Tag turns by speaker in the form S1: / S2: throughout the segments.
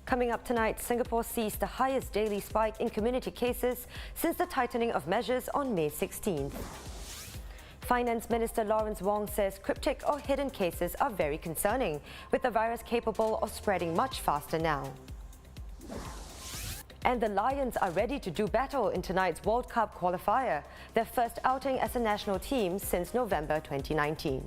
S1: Coming up tonight, Singapore sees the highest daily spike in community cases since the tightening of measures on May 16th. Finance Minister Lawrence Wong says cryptic or hidden cases are very concerning, with the virus capable of spreading much faster now. And the Lions are ready to do battle in tonight's World Cup qualifier, their first outing as a national team since November 2019.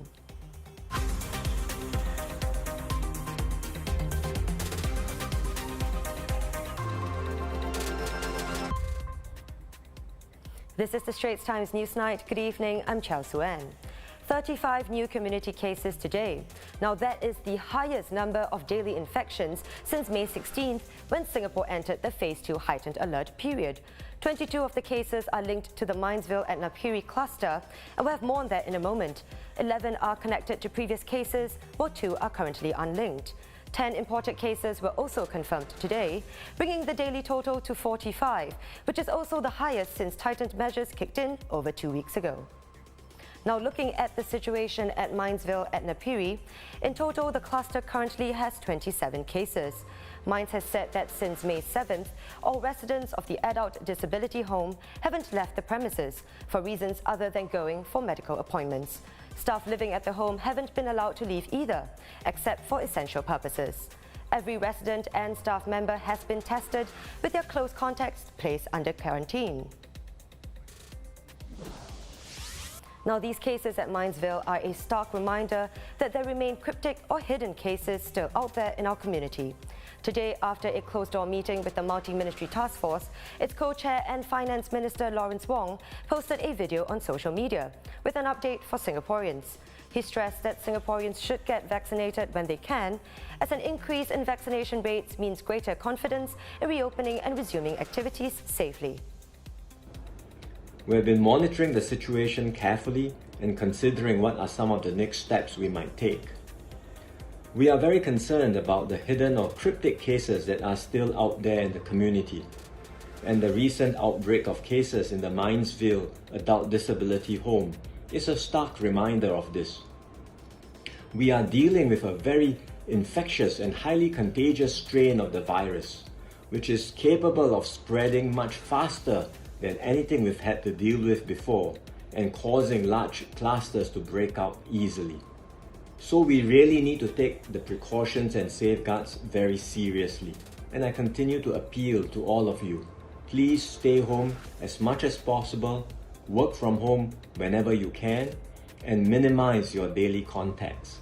S1: This is the Straits Times Newsnight. Good evening, I'm Chao Suen. 35 new community cases today. Now that is the highest number of daily infections since May 16th, when Singapore entered the Phase 2 Heightened Alert period. 22 of the cases are linked to the Minesville and Napiri cluster, and we'll have more on that in a moment. 11 are connected to previous cases, while 2 are currently unlinked. 10 imported cases were also confirmed today, bringing the daily total to 45, which is also the highest since tightened measures kicked in over 2 weeks ago. Now looking at the situation at Minesville at Napiri, in total the cluster currently has 27 cases. Mines has said that since May 7th, all residents of the adult disability home haven't left the premises for reasons other than going for medical appointments. Staff living at the home haven't been allowed to leave either, except for essential purposes. Every resident and staff member has been tested, with their close contacts placed under quarantine. Now, these cases at Minesville are a stark reminder that there remain cryptic or hidden cases still out there in our community. Today, after a closed-door meeting with the Multi-Ministry Task Force, its co-chair and Finance Minister Lawrence Wong posted a video on social media with an update for Singaporeans. He stressed that Singaporeans should get vaccinated when they can, as an increase in vaccination rates means greater confidence in reopening and resuming activities safely.
S2: We have been monitoring the situation carefully and considering what are some of the next steps we might take. We are very concerned about the hidden or cryptic cases that are still out there in the community, and the recent outbreak of cases in the Minesville adult disability home is a stark reminder of this. We are dealing with a very infectious and highly contagious strain of the virus, which is capable of spreading much faster than anything we've had to deal with before and causing large clusters to break out easily. So we really need to take the precautions and safeguards very seriously. And I continue to appeal to all of you. Please stay home as much as possible, work from home whenever you can, and minimize your daily contacts.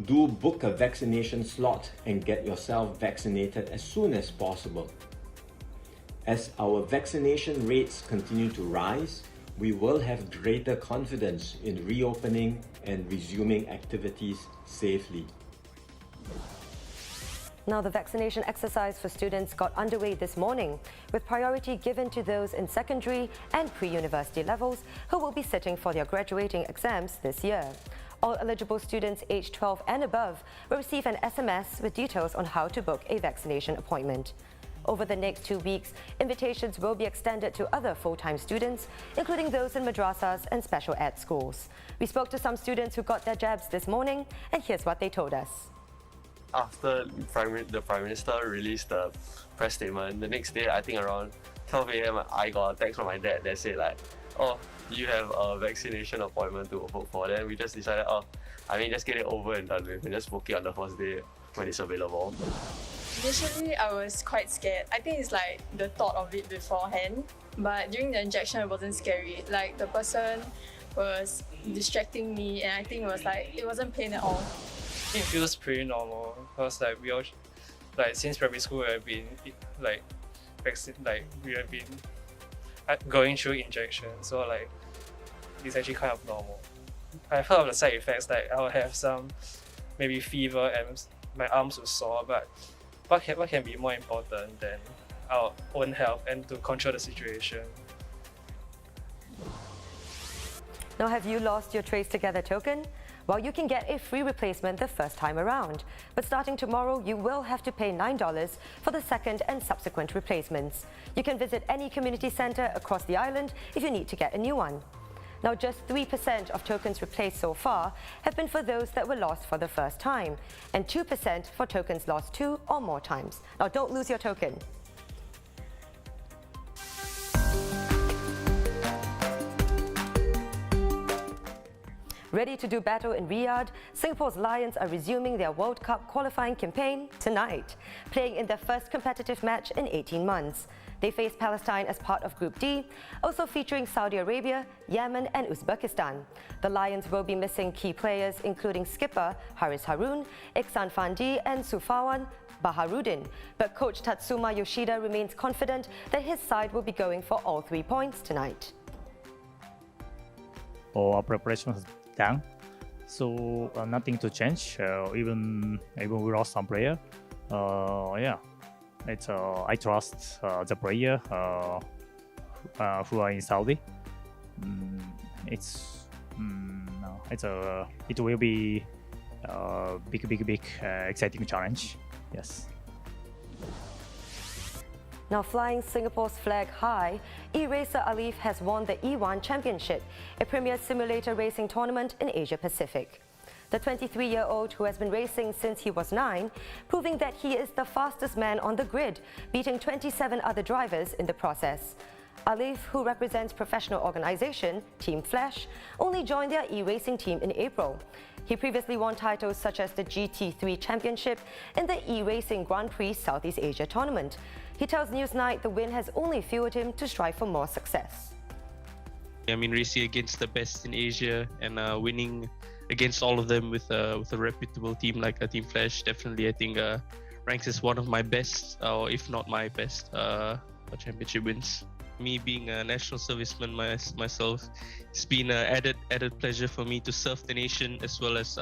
S2: Do book a vaccination slot and get yourself vaccinated as soon as possible. As our vaccination rates continue to rise, we will have greater confidence in reopening and resuming activities safely.
S1: Now, the vaccination exercise for students got underway this morning, with priority given to those in secondary and pre-university levels who will be sitting for their graduating exams this year. All eligible students aged 12 and above will receive an SMS with details on how to book a vaccination appointment. Over the next 2 weeks, invitations will be extended to other full-time students, including those in madrasas and special ed schools. We spoke to some students who got their jabs this morning, and here's what they told us.
S3: After the Prime Minister released the press statement, the next day, I think around 12 a.m, I got a text from my dad that said like, oh, you have a vaccination appointment to book for. Then we just decided, just get it over and done with and just book it on the first day when it's available.
S4: Initially, I was quite scared. I think it's like the thought of it beforehand, but during the injection, it wasn't scary. Like the person was distracting me, and I think it wasn't pain at all.
S5: It feels pretty normal because we all since primary school we have been we have been going through injections, so it's actually kind of normal. I've heard of the side effects, I'll have some maybe fever and my arms will sore, but what can be more important than our own health and to control the situation?
S1: Now, have you lost your TraceTogether token? Well, you can get a free replacement the first time around. But starting tomorrow, you will have to pay $9 for the second and subsequent replacements. You can visit any community centre across the island if you need to get a new one. Now, just 3% of tokens replaced so far have been for those that were lost for the first time, and 2% for tokens lost 2 or more times. Now, don't lose your token. Ready to do battle in Riyadh, Singapore's Lions are resuming their World Cup qualifying campaign tonight, playing in their first competitive match in 18 months. They face Palestine as part of Group D, also featuring Saudi Arabia, Yemen and Uzbekistan. The Lions will be missing key players including skipper Haris Harun, Iksan Fandi and Sufawan Baharuddin. But coach Tatsuma Yoshida remains confident that his side will be going for all 3 points tonight.
S6: Our preparation has done, so nothing to change. Even we lost some player. Yeah, it's I trust the player who are in Saudi. It will be big exciting challenge. Yes.
S1: Now flying Singapore's flag high, e-racer Alif has won the E1 Championship, a premier simulator racing tournament in Asia Pacific. The 23-year-old, who has been racing since he was 9, proving that he is the fastest man on the grid, beating 27 other drivers in the process. Alif, who represents professional organisation Team Flash, only joined their e-racing team in April. He previously won titles such as the GT3 Championship and the e-racing Grand Prix Southeast Asia tournament. He tells Newsnight the win has only fueled him to strive for more success.
S7: I mean, racing against the best in Asia and winning against all of them with a reputable team like Team Flash, definitely I think ranks as one of my best, or if not my best, championship wins. Me being a national serviceman myself, it's been an added pleasure for me to serve the nation as well as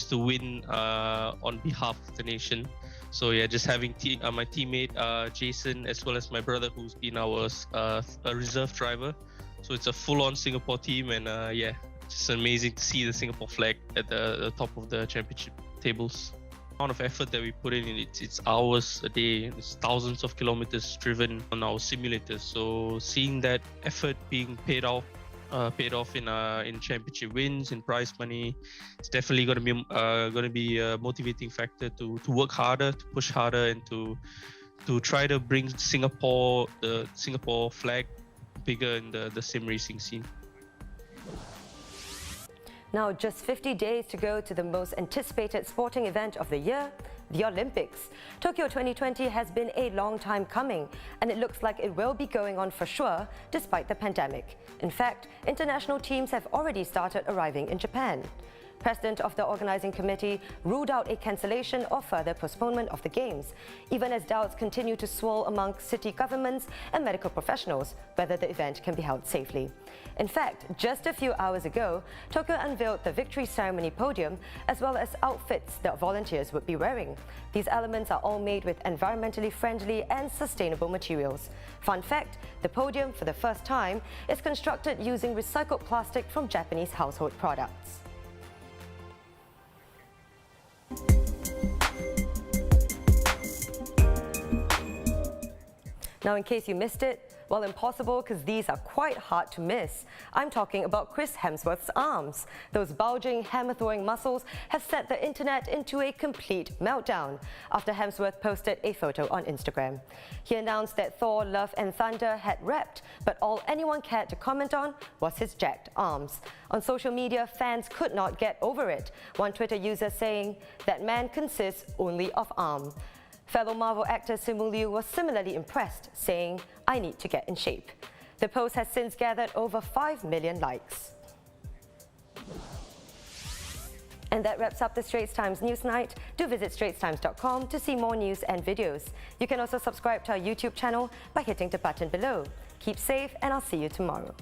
S7: to win on behalf of the nation. So yeah, just having my teammate Jason as well as my brother, who's been our a reserve driver. So it's a full-on Singapore team, and yeah, just amazing to see the Singapore flag at the top of the championship tables. The amount of effort that we put in, it's hours a day, it's thousands of kilometers driven on our simulators. So seeing that effort being paid off in championship wins, in prize money, it's definitely going to be a motivating factor to work harder, to push harder, and to try to bring the Singapore flag bigger in the sim racing scene.
S1: Now, just 50 days to go to the most anticipated sporting event of the year, the Olympics. Tokyo 2020 has been a long time coming, and it looks like it will be going on for sure despite the pandemic. In fact, international teams have already started arriving in Japan. President of the organizing committee ruled out a cancellation or further postponement of the Games, even as doubts continue to swirl among city governments and medical professionals whether the event can be held safely. In fact, just a few hours ago, Tokyo unveiled the victory ceremony podium as well as outfits that volunteers would be wearing. These elements are all made with environmentally friendly and sustainable materials. Fun fact, the podium, for the first time, is constructed using recycled plastic from Japanese household products. Now, in case you missed it, well, impossible because these are quite hard to miss. I'm talking about Chris Hemsworth's arms. Those bulging, hammer-throwing muscles have set the internet into a complete meltdown after Hemsworth posted a photo on Instagram. He announced that Thor: Love and Thunder had wrapped, but all anyone cared to comment on was his jacked arms. On social media, fans could not get over it, one Twitter user saying that man consists only of arm. Fellow Marvel actor Simu Liu was similarly impressed, saying, "I need to get in shape." The post has since gathered over 5 million likes. And that wraps up the Straits Times Newsnight. Do visit straitstimes.com to see more news and videos. You can also subscribe to our YouTube channel by hitting the button below. Keep safe, and I'll see you tomorrow.